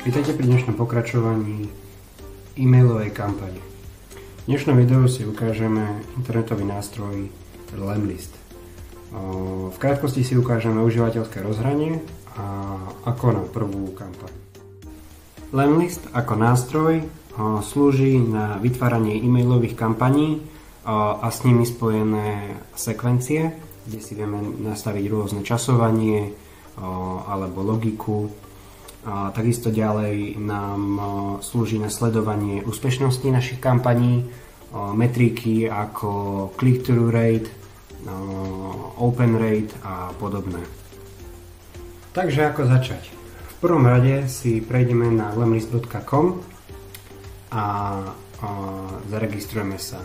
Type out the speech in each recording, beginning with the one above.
Vítajte pri dnešnom pokračovaní e-mailovej kampane. V dnešnom videu si ukážeme internetový nástroj Lemlist. V krátkosti si ukážeme užívateľské rozhranie a ako na prvú kampaň. Lemlist ako nástroj slúži na vytváranie e-mailových kampaní a s nimi spojené sekvencie, kde si vieme nastaviť rôzne časovanie alebo logiku. Takisto ďalej nám slúži na sledovanie úspešnosti našich kampaní, metriky ako click-through rate, open rate a podobné. Takže ako začať? V prvom rade si prejdeme na lemlist.com a zaregistrujeme sa.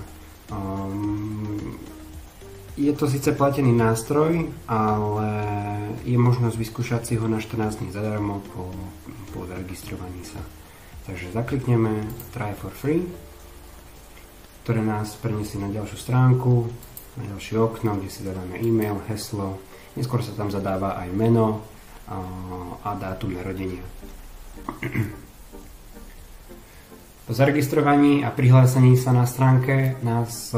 Je to síce platený nástroj, ale je možnosť vyskúšať si ho na 14 dní zadarmo po zaregistrovaní sa. Takže zaklikneme Try for free, ktoré nás preniesie na ďalšiu stránku, na ďalšie okno, kde si zadáme e-mail, heslo, neskôr sa tam zadáva aj meno a dátum narodenia. Po zaregistrovaní a prihlásení sa na stránke nás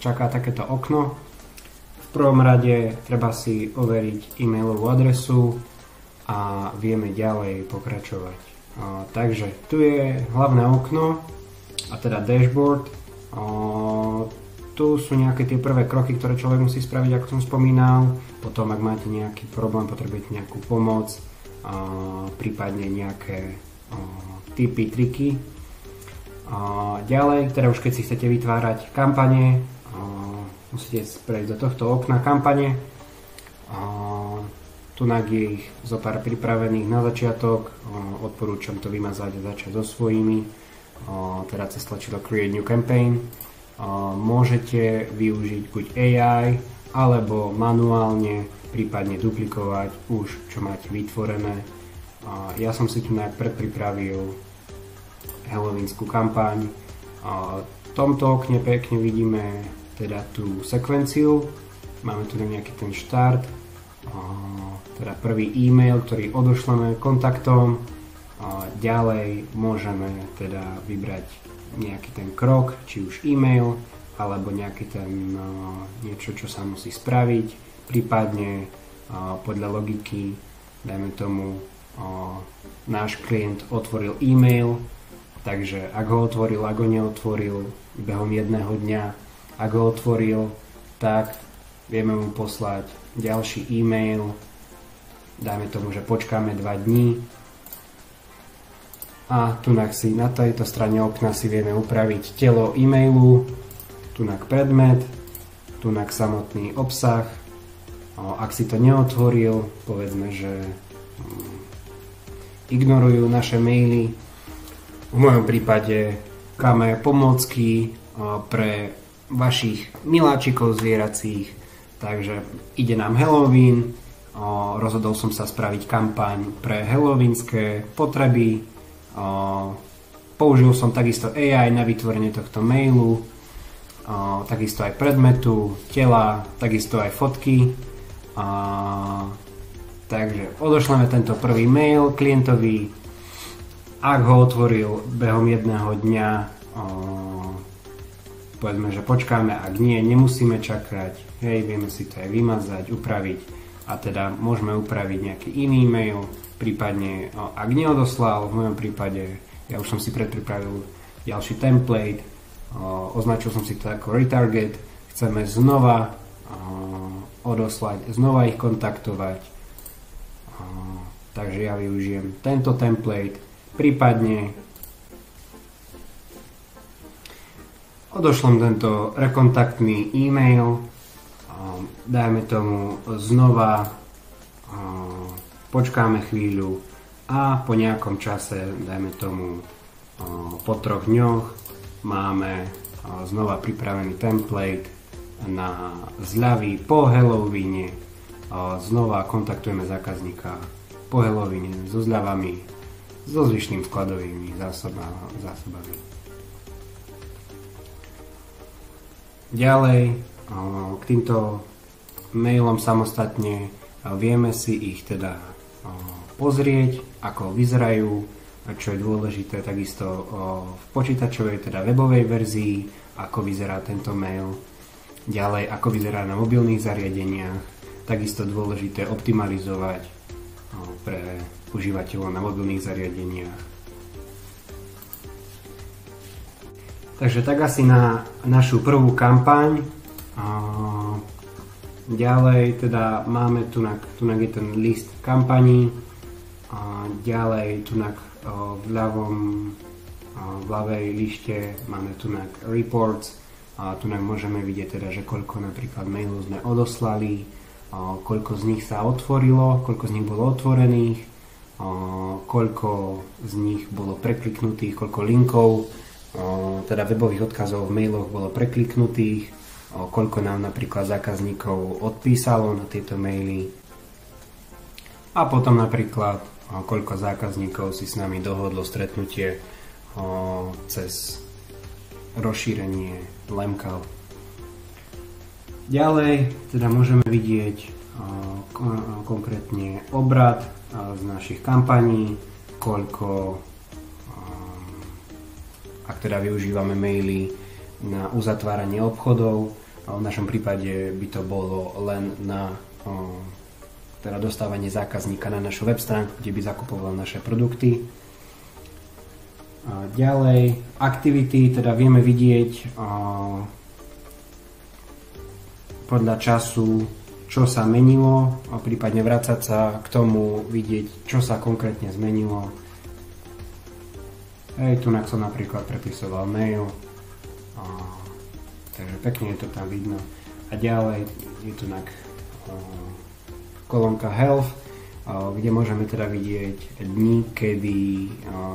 čaká takéto okno. V prvom rade treba si overiť e-mailovú adresu a vieme ďalej pokračovať. Takže tu je hlavné okno, a teda dashboard. Tu sú nejaké tie prvé kroky, ktoré človek musí spraviť, ako som spomínal. Potom, ak máte nejaký problém, potrebujete nejakú pomoc, prípadne nejaké tipy, triky. Ďalej, teda už keď si chcete vytvárať kampane, musíte prejsť do tohto okna kampane. Tunak je ich zo pár pripravených na začiatok. Odporúčam to vymazať a začať so svojimi, teda cez tlačidlo Create New Campaign. Môžete využiť buď AI alebo manuálne, prípadne duplikovať už čo máte vytvorené. Ja som si tu predpripravil halloweenskú kampaň. V tomto okne pekne vidíme teda tú sekvenciu. Máme tu nejaký ten štart, teda prvý e-mail, ktorý odošleme kontaktom. Ďalej môžeme teda vybrať nejaký ten krok, či už e-mail alebo nejaký ten niečo, čo sa musí spraviť, prípadne podľa logiky, dajme tomu, náš klient otvoril e-mail, takže ak ho otvoril, ak ho neotvoril behom jedného dňa, ak ho otvoril, tak vieme mu poslať ďalší e-mail, dajme tomu, že počkáme 2 dní a tunak si na tejto strane okna si vieme upraviť telo e-mailu, tunak predmet, tunak samotný obsah. Ak si to neotvoril, povedzme, že ignorujú naše maily. V mojom prípade máme pomôcky pre vašich miláčikov zvieracích, takže ide nám Halloween, rozhodol som sa spraviť kampaň pre halloweenské potreby, použil som takisto AI na vytvorenie tohto mailu, takisto aj predmetu, tela, takisto aj fotky, takže odošleme tento prvý mail klientovi. Ak ho otvoril behom jedného dňa, povedzme, že počkáme, ak nie, nemusíme čakať, vieme si to aj vymazať, upraviť a teda môžeme upraviť nejaký iný mail, prípadne ak neodoslal, v mojom prípade ja už som si predpripravil ďalší template, označil som si to ako retarget, chceme znova odoslať, znova ich kontaktovať, takže ja využijem tento template, prípadne odošlem tento rekontaktný e-mail, dajme tomu znova, počkáme chvíľu a po nejakom čase, dajme tomu po 3 dňoch, máme znova pripravený template na zľavy po Halloweene. Znova kontaktujeme zákazníka po Halloweene so zľavami, so zvyšným skladovými zásobami. Ďalej, k týmto mailom samostatne vieme si ich teda pozrieť, ako vyzerajú, čo je dôležité takisto v počítačovej, teda webovej verzii, ako vyzerá tento mail, ďalej ako vyzerá na mobilných zariadeniach, takisto dôležité optimalizovať pre užívateľov na mobilných zariadeniach. Takže tak asi na našu prvú kampaň. Ďalej teda máme tunak je ten list kampaní. Ďalej tunak v ľavej lište máme tunak reports. Tunak môžeme vidieť teda, že koľko napríklad mailov sme odoslali, koľko z nich sa otvorilo, koľko z nich bolo otvorených, koľko z nich bolo prekliknutých, koľko linkov, teda webových odkazov v mailoch bolo prekliknutých, koľko nám napríklad zákazníkov odpísalo na tieto maily a potom napríklad koľko zákazníkov si s nami dohodlo stretnutie cez rozšírenie Lemcal. Ďalej teda môžeme vidieť konkrétne obrat z našich kampaní, koľko, ak teda využívame maily na uzatváranie obchodov, v našom prípade by to bolo len na teda dostávanie zákazníka na našu web stránku, kde by zakupoval naše produkty. Ďalej aktivity, teda vieme vidieť podľa času, čo sa menilo, a prípadne vrácať sa k tomu, vidieť, čo sa konkrétne zmenilo. Tunak som napríklad prepisoval mail, takže pekne je to tam vidno. A ďalej je tunak kolónka Health, kde môžeme teda vidieť dni, kedy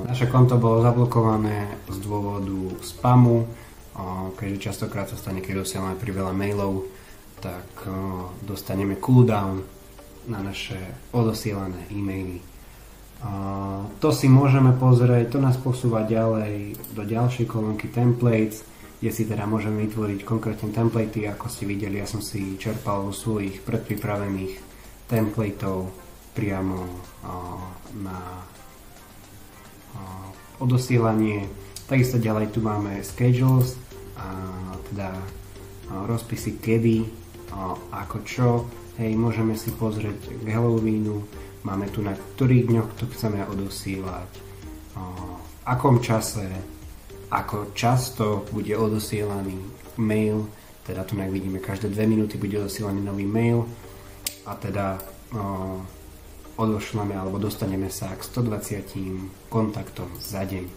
naše konto bolo zablokované z dôvodu spamu, keďže častokrát sa stane, keď dosielame priveľa mailov, tak dostaneme cooldown na naše odosielané e-maily. To si môžeme pozrieť, to nás posúva ďalej do ďalšej kolónky templates, kde si teda môžeme vytvoriť konkrétne templatey, ako ste videli, ja som si čerpal vo svojich predpripravených templateov priamo na odosielanie. Takisto ďalej tu máme schedules, teda rozpisy kedy, ako čo. Môžeme si pozrieť k Halloweenu, máme tu na ktorých dňoch to chceme odosielať, v akom čase, ako často bude odosielaný mail, teda tu vidíme, každé 2 minúty bude odosielaný nový mail a teda odošleme alebo dostaneme sa k 120 kontaktom za deň.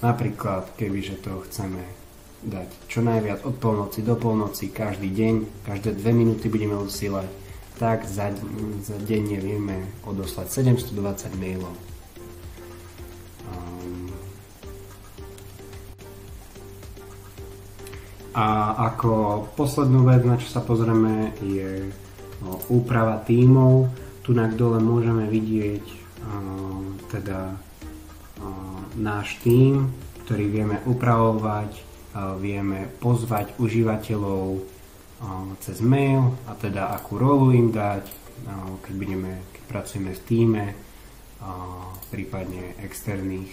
Napríklad, kebyže to chceme dať čo najviac od polnoci do polnoci každý deň, každé 2 minúty budeme odosielať, tak za deň vieme odoslať 720 mailov. A ako poslednú vec, na čo sa pozrieme, je úprava tímov. Tu na dole môžeme vidieť teda náš tím, ktorý vieme upravovať, vieme pozvať užívateľov cez mail a teda akú rolu im dať, keď pracujeme v tíme, prípadne externých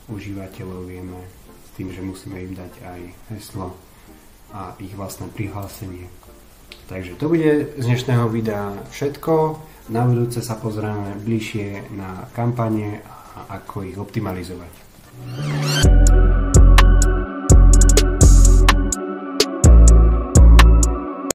užívateľov vieme s tým, že musíme im dať aj heslo a ich vlastné prihlásenie. Takže to bude z dnešného videa všetko. Na budúce sa pozrieme bližšie na kampane a ako ich optimalizovať.